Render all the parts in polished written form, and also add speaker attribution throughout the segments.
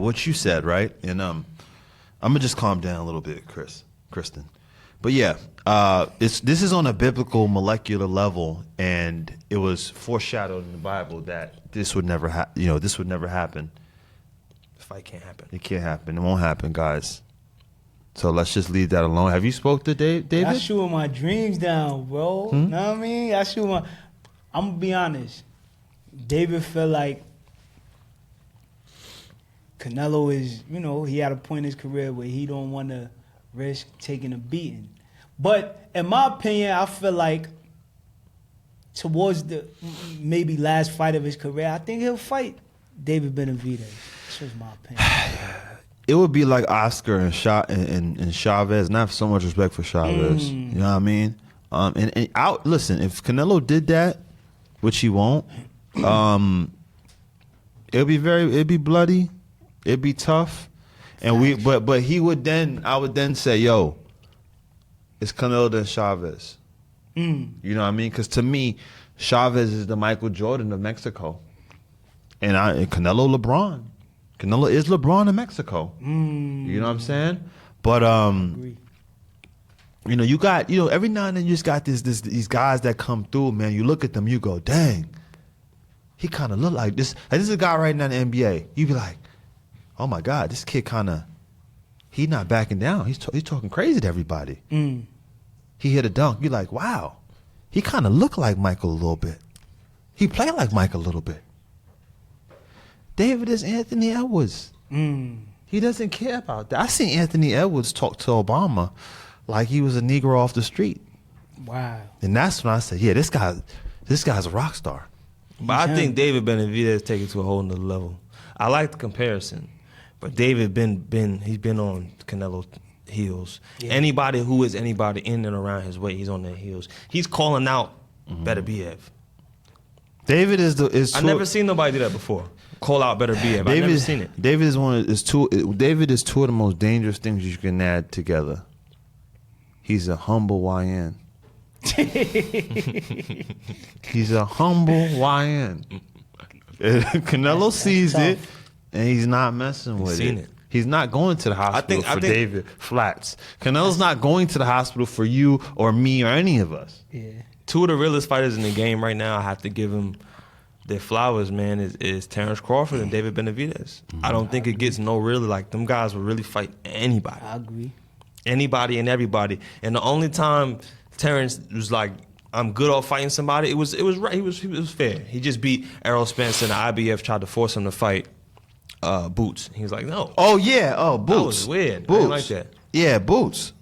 Speaker 1: what you said, right? And I'm gonna just calm down a little bit, Kristen. But yeah, this is on a biblical molecular level, and it was foreshadowed in the Bible that this would never this would never happen.
Speaker 2: The fight can't happen.
Speaker 1: It can't happen. It won't happen, guys. So let's just leave that alone. Have you spoke to David?
Speaker 3: I shooting my dreams down, bro. Know what I mean? I'm gonna be honest. David felt like Canelo is, he had a point in his career where he don't want to risk taking a beating. But in my opinion, I feel like towards the maybe last fight of his career, I think he'll fight David Benavidez. That's just my opinion.
Speaker 1: It would be like Oscar and Chavez. Not so much respect for Chavez. You know what I mean? Listen, if Canelo did that, which he won't, it'd be bloody, it'd be tough, and but he would then, I would then say, yo, it's Canelo than Chavez. You know what I mean? Because to me, Chavez is the Michael Jordan of Mexico, and Canelo LeBron. Canelo is LeBron in Mexico. You know what I'm saying? But you got every now and then you just got these guys that come through, man. You look at them, you go, dang, he kind of look like this. Like, this is a guy right now in the NBA. You be like, oh my God, this kid he not backing down. He's talking crazy to everybody. He hit a dunk. You're like, wow, he kind of look like Michael a little bit. He played like Michael a little bit. David is Anthony Edwards. He doesn't care about that. I seen Anthony Edwards talk to Obama like he was a Negro off the street.
Speaker 3: Wow.
Speaker 1: And that's when I said, yeah, this guy's a rock star.
Speaker 2: But I think David Benavidez take it to a whole nother level. I like the comparison, but David he's been on Canelo's heels. Yeah. Anybody who is anybody in and around his way, he's on their heels. He's calling out Beterbiev.
Speaker 1: David is.
Speaker 2: I never seen nobody do that before. Call out Beterbiev. I never seen it.
Speaker 1: David is two of the most dangerous things you can add together. He's a humble YN. He's a humble YN. Canelo sees it, and he's not messing with it. He's not going to the hospital for David Flats. Canelo's not going to the hospital for you or me or any of us.
Speaker 3: Yeah.
Speaker 2: Two of the realest fighters in the game right now, I have to give them their flowers, man, is Terrence Crawford and David Benavidez. I don't think it gets no really, like, them guys would really fight anybody.
Speaker 3: I agree.
Speaker 2: Anybody and everybody. And the only time Terrence was like, I'm good off fighting somebody, it was right. He was fair. He just beat Errol Spence, and the IBF tried to force him to fight Boots. He was like, no.
Speaker 1: Oh yeah, Boots.
Speaker 2: That was weird.
Speaker 1: Boots.
Speaker 2: I didn't like that.
Speaker 1: Yeah, Boots.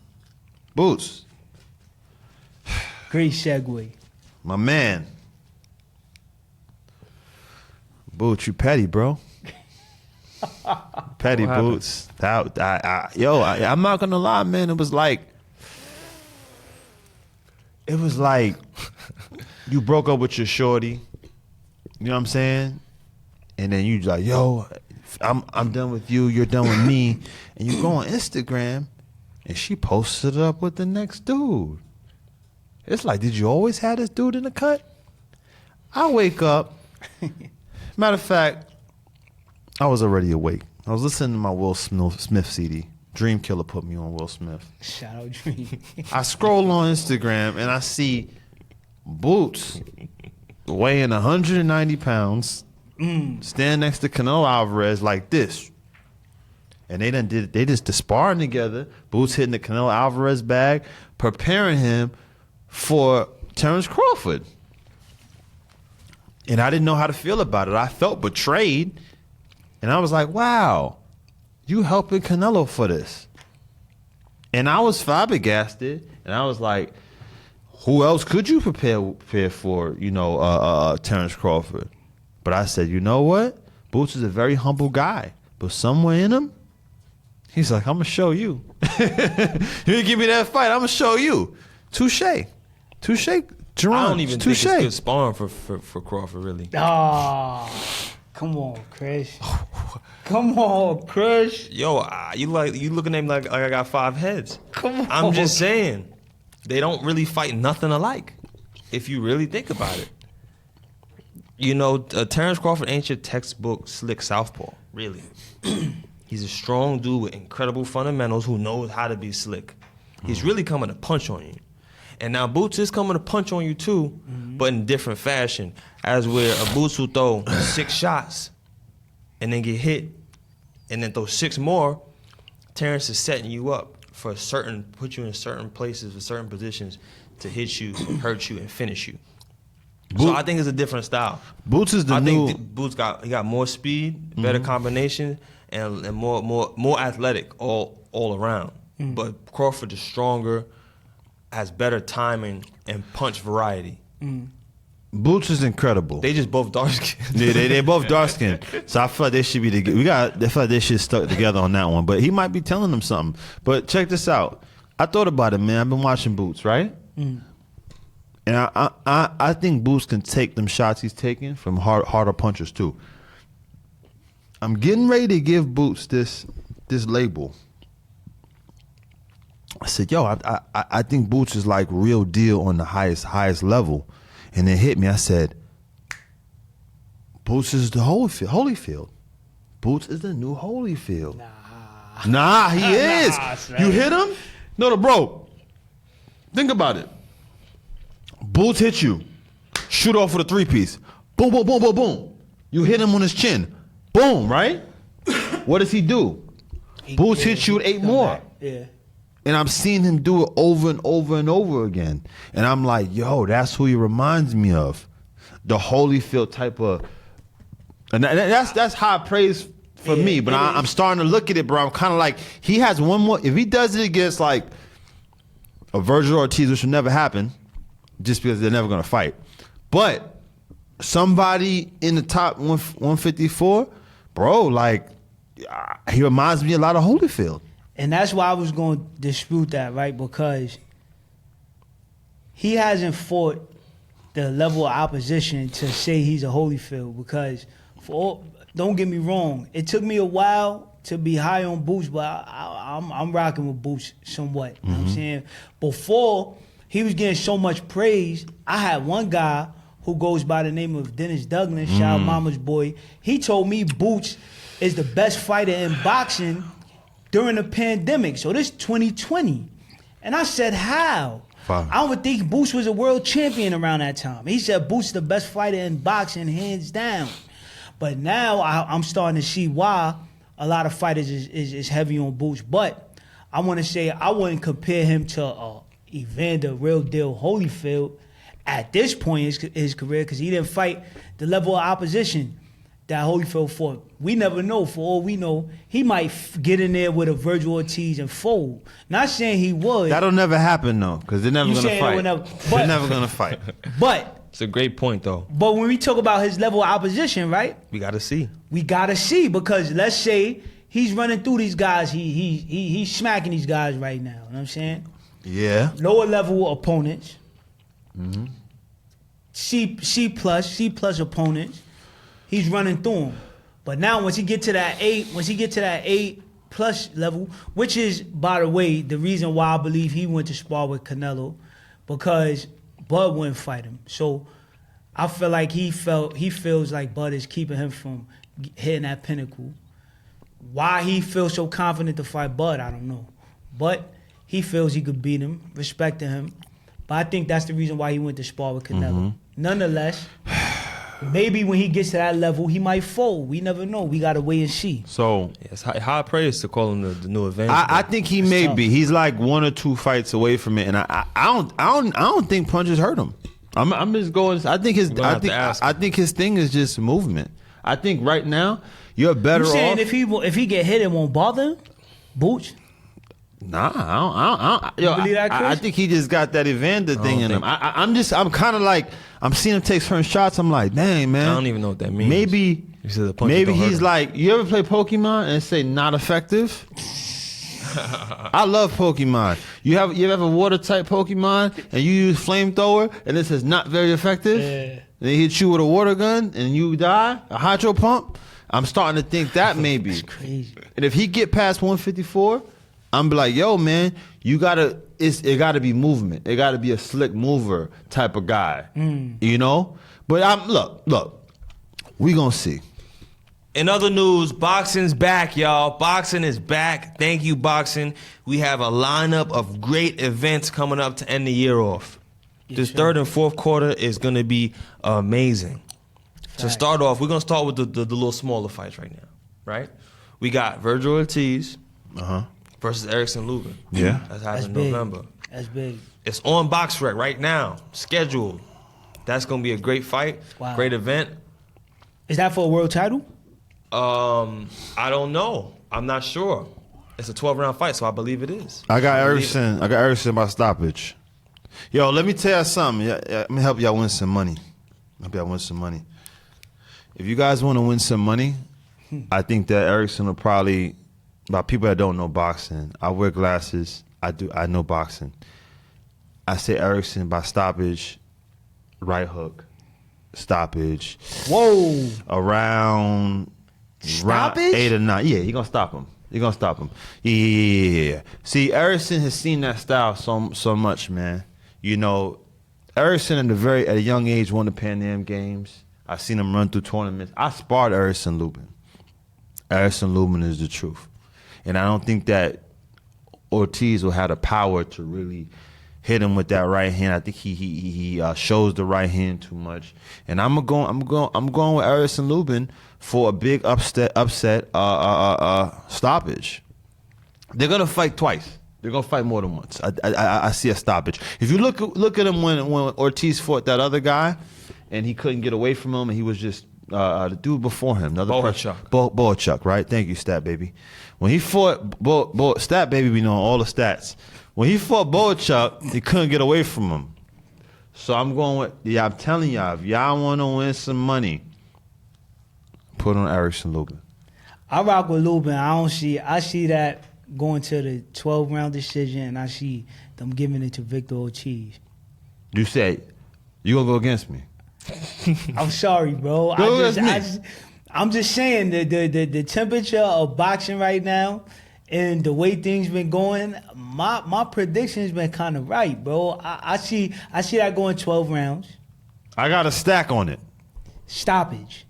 Speaker 3: Great segue.
Speaker 1: My man. Boots, you petty, bro. Petty Boots. I'm not gonna lie, man. It was like you broke up with your shorty. You know what I'm saying? And then you like, yo, I'm done with you. You're done with me. And you go on Instagram, and she posted it up with the next dude. It's like, did you always have this dude in the cut? I wake up. Matter of fact, I was already awake. I was listening to my Will Smith CD. Dream Killer put me on Will Smith.
Speaker 3: Shout out Dream.
Speaker 1: I scroll on Instagram and I see Boots weighing 190 pounds, stand next to Canelo Alvarez like this. And they just sparring together. Boots hitting the Canelo Alvarez bag, preparing him for Terrence Crawford. And I didn't know how to feel about it. I felt betrayed. And I was like, wow, you helping Canelo for this. And I was flabbergasted. And I was like, who else could you prepare for, Terrence Crawford? But I said, you know what? Boots is a very humble guy. But somewhere in him, he's like, I'm going to show you. You give me that fight, I'm going to show you. Touche. Jerome,
Speaker 2: I don't even think it's good sparring for Crawford, really.
Speaker 3: Come on, Chris. Come on, Chris.
Speaker 2: Yo, you looking at me like I got 5 heads.
Speaker 3: Come on.
Speaker 2: I'm just saying, they don't really fight nothing alike, if you really think about it. Terrence Crawford ain't your textbook slick southpaw, really. He's a strong dude with incredible fundamentals who knows how to be slick. He's really coming to punch on you. And now Boots is coming to punch on you too, but in different fashion. As where a Boots will throw 6 shots and then get hit and then throw 6 more, Terrence is setting you up for put you in certain places, with certain positions to hit you, hurt you, and finish you. So I think it's a different style.
Speaker 1: Boots is the
Speaker 2: I
Speaker 1: new.
Speaker 2: think Boots got more speed, better combination, and more athletic all around. But Crawford is stronger, has better timing and punch variety.
Speaker 1: Boots is incredible.
Speaker 2: They just both dark skinned.
Speaker 1: Yeah, they both dark skinned. So I feel like they should be together. I feel like they should stuck together on that one. But he might be telling them something. But check this out. I thought about it, man. I've been watching Boots, right? And I think Boots can take them shots he's taking from harder punchers too. I'm getting ready to give Boots this label. I said, yo, I think Boots is like real deal on the highest level. And it hit me. I said, Boots is the Holyfield. Boots is the new Holyfield. Nah, he is. You hit him? No, bro. Think about it. Boots hit you. Shoot off with a 3-piece. Boom, boom, boom, boom, boom. You hit him on his chin. Boom, right? What does he do? Boots hits you with 8 more.
Speaker 3: Yeah.
Speaker 1: And I'm seeing him do it over and over and over again. And I'm like, yo, that's who he reminds me of. The Holyfield type of. And that's high praise for me. But I'm starting to look at it, bro. I'm kind of like, he has one more. If he does it against like a Virgil Ortiz, which will never happen, just because they're never going to fight. But somebody in the top 154, bro, like, he reminds me a lot of Holyfield.
Speaker 3: And that's why I was going to dispute that, right? Because he hasn't fought the level of opposition to say he's a Holyfield. Because, don't get me wrong, it took me a while to be high on Boots, but I'm rocking with Boots somewhat. You know what I'm saying? Before, he was getting so much praise. I had one guy who goes by the name of Dennis Douglas, shout out Mama's boy. He told me Boots is the best fighter in boxing during the pandemic. So this 2020. And I said, how?
Speaker 1: Fine.
Speaker 3: I don't think Boots was a world champion around that time. He said Boots is the best fighter in boxing, hands down. But now I'm starting to see why a lot of fighters is heavy on Boots. But I want to say I wouldn't compare him to Evander Real Deal Holyfield at this point in his career, because he didn't fight the level of opposition that Holyfield fought. We never know. For all we know, he might get in there with a Virgil Ortiz and fold. Not saying he would.
Speaker 1: That'll never happen though, because they're never gonna fight. They're never gonna fight.
Speaker 3: But
Speaker 2: It's a great point though.
Speaker 3: But when we talk about his level of opposition, right?
Speaker 2: We gotta see.
Speaker 3: We gotta see, because let's say he's running through these guys. He's smacking these guys right now. You know what I'm saying?
Speaker 1: Yeah.
Speaker 3: Lower level opponents. C plus opponents. He's running through them. But now once he get to that 8 plus level, which is, by the way, the reason why I believe he went to spar with Canelo, because Bud wouldn't fight him. So I feel like he feels like Bud is keeping him from hitting that pinnacle. Why he feels so confident to fight Bud, I don't know. But he feels he could beat him, respecting him. But I think that's the reason why he went to spar with Canelo. Nonetheless, maybe when he gets to that level, he might fold. We never know. We got to wait and see.
Speaker 1: So
Speaker 2: It's high praise to call him the new Avenger.
Speaker 1: I think he may
Speaker 3: tough.
Speaker 1: be. He's like 1 or 2 fights away from it, and I don't think punches hurt him. I'm just going. I think his thing is just movement. I think right now you're better
Speaker 3: You saying
Speaker 1: off.
Speaker 3: if he get hit, it won't bother him? Boots?
Speaker 1: Nah, I don't. Yo,
Speaker 3: believe that, Chris?
Speaker 1: I think he just got that Evander thing in him. I'm kind of like, I'm seeing him take certain shots. I'm like, dang, man.
Speaker 2: I don't even know what that means.
Speaker 1: Maybe
Speaker 2: You said the punches don't hurt
Speaker 1: he's
Speaker 2: him.
Speaker 1: like, you ever play Pokemon and say not effective? I love Pokemon. You ever water type Pokemon and you use flamethrower and it says not very effective?
Speaker 3: Yeah.
Speaker 1: And they hit you with a water gun and you die? A hydro pump? I'm starting to think that maybe.
Speaker 3: It's crazy.
Speaker 1: And if he get past 154, I'm be like, yo, man, it gotta be movement. It gotta be a slick mover type of guy. You know? But look, we gonna see.
Speaker 2: In other news, boxing's back, y'all. Boxing is back. Thank you, boxing. We have a lineup of great events coming up to end the year off. This third and fourth quarter is going to be amazing. To start off, we're going to start with the little smaller fights right now, right? We got Virgil Ortiz versus Erickson Lubin.
Speaker 1: Yeah.
Speaker 2: That's happening in November.
Speaker 3: That's big.
Speaker 2: It's on BoxRec right now, scheduled. That's going to be a great fight, great event.
Speaker 3: Is that for a world title?
Speaker 2: I don't know. I'm not sure. It's a 12-round fight, so I believe it is.
Speaker 1: I got Erickson by stoppage. Yo, let me tell you something. Let me help y'all win some money. If you guys want to win some money, I think that Erickson will probably, by people that don't know boxing, I wear glasses. I know boxing. I say Erickson by stoppage, right hook, stoppage.
Speaker 3: Whoa.
Speaker 1: Around round 8 or 9. Yeah, you're going to stop him. Yeah. See, Erickson has seen that style so much, man. You know, Erickson at a young age won the Pan Am Games. I've seen him run through tournaments. I sparred Erickson Lubin. Erickson Lubin is the truth. And I don't think that Ortiz will have the power to really hit him with that right hand. I think he shows the right hand too much. And I'm going with Erickson Lubin for a big upset stoppage. They're gonna fight twice. They're gonna fight more than once. I see a stoppage. If you look at him when Ortiz fought that other guy, and he couldn't get away from him, and he was just the dude before him, Boachuk, right? Thank you, Stat Baby. When he fought Stat Baby, we know all the stats. When he fought Boachuk, he couldn't get away from him. So I'm going with, I'm telling y'all, if y'all want to win some money, put on Erickson Lubin.
Speaker 3: I rock with Lubin. I see that going to the 12-round decision, and I see them giving it to Victor Ortiz.
Speaker 1: You say, you going to go against me?
Speaker 3: I'm sorry, bro. I'm just saying the temperature of boxing right now and the way things been going, my prediction's been kind of right, bro. I see that going 12 rounds.
Speaker 1: I got a stack on it.
Speaker 3: Stoppage.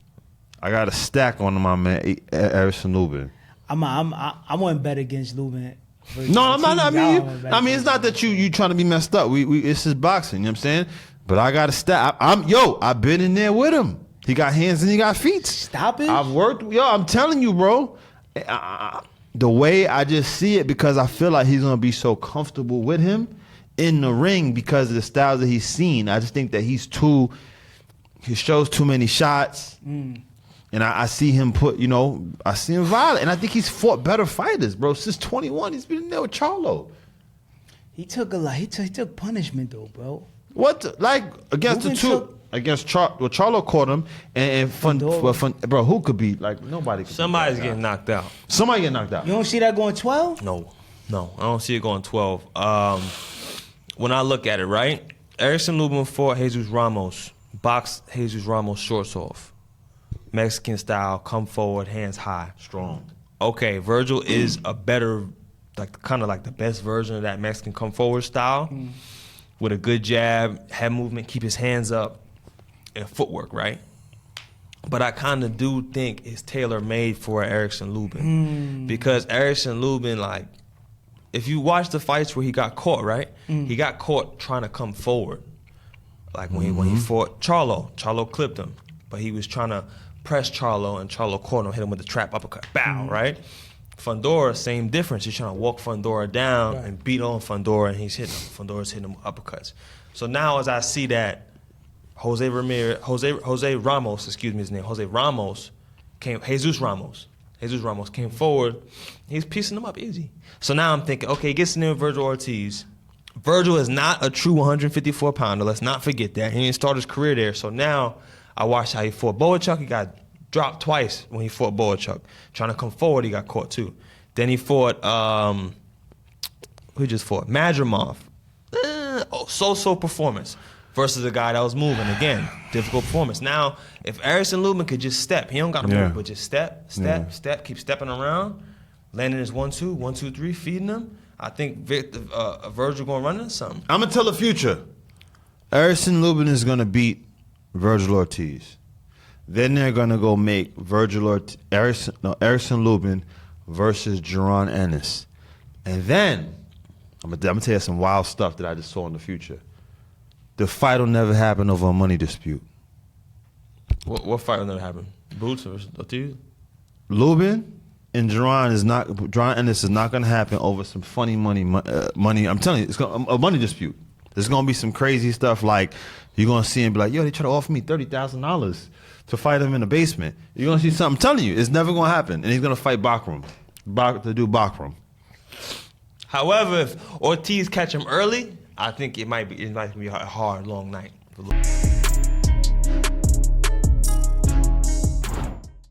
Speaker 1: I got a stack on my man Erickson Lubin.
Speaker 3: I wouldn't bet against Lubin.
Speaker 1: No, I'm not. I mean, it's not that you trying to be messed up. It's just boxing. You know what I'm saying? But I got a stack. I've been in there with him. He got hands and he got feet.
Speaker 3: Stoppage.
Speaker 1: I've worked. I'm telling you, bro. The way I just see it, because I feel like he's gonna be so comfortable with him in the ring because of the styles that he's seen. I just think that he shows too many shots. And I see him I see him violent. And I think he's fought better fighters, bro. Since 21, he's been in there with Charlo.
Speaker 3: He took punishment though, bro.
Speaker 1: What? Like against
Speaker 3: Lubin
Speaker 1: the two against Charlo caught him and bro, who could be like nobody could
Speaker 2: Somebody's getting knocked out.
Speaker 1: Somebody getting knocked out.
Speaker 3: You don't see that going 12?
Speaker 2: No, I don't see it going 12. When I look at it, right? Erickson Lubin fought Jesus Ramos, boxed Jesus Ramos shorts off. Mexican style, come forward, hands high.
Speaker 1: Strong.
Speaker 2: Okay, Virgil is a better, kind of like the best version of that Mexican come forward style. With a good jab, head movement, keep his hands up, and footwork, right? But I kind of do think it's tailor-made for Erickson Lubin. Because Erickson Lubin, like, if you watch the fights where he got caught, right? He got caught trying to come forward. Like when he fought Charlo clipped him. But he was trying to press Charlo, and Charlo caught him, hit him with the trap uppercut. Bow, right? Fundora, same difference. He's trying to walk Fundora down and beat on Fundora, and he's hitting him. Fundora's hitting him with uppercuts. So now as I see that Jesus Ramos came forward, he's piecing him up easy. So now I'm thinking, okay, he gets in there with Virgil Ortiz. Virgil is not a true 154-pounder. Let's not forget that. He didn't start his career there. So now I watched how he fought Boachuk. He got dropped twice when he fought Boachuk. Trying to come forward, he got caught too. Then he fought, who just fought? Madrimov. So-so performance versus a guy that was moving. Again, difficult performance. Now, if Erickson Lubin could just step, he don't got to move, but just step, keep stepping around, landing his 1-2, 1-2-3, feeding him, I think Virgil going to run into something.
Speaker 1: I'm going to tell the future. Erickson Lubin is going to beat Virgil Ortiz. Then they're gonna go make Erickson Lubin versus Jaron Ennis, and then I'm gonna tell you some wild stuff that I just saw in the future. The fight will never happen over a money dispute.
Speaker 2: What fight will never happen? Boots versus Ortiz?
Speaker 1: Lubin and Jaron Ennis is not gonna happen over some funny money. I'm telling you, it's a money dispute. There's gonna be some crazy stuff like you're gonna see him be like, yo, they try to offer me $30,000 to fight him in the basement. You're gonna see something. I'm telling you, it's never gonna happen. And he's gonna fight Bakram. To do Bakram.
Speaker 2: However, if Ortiz catch him early, I think it might be a hard, long night for Lubin.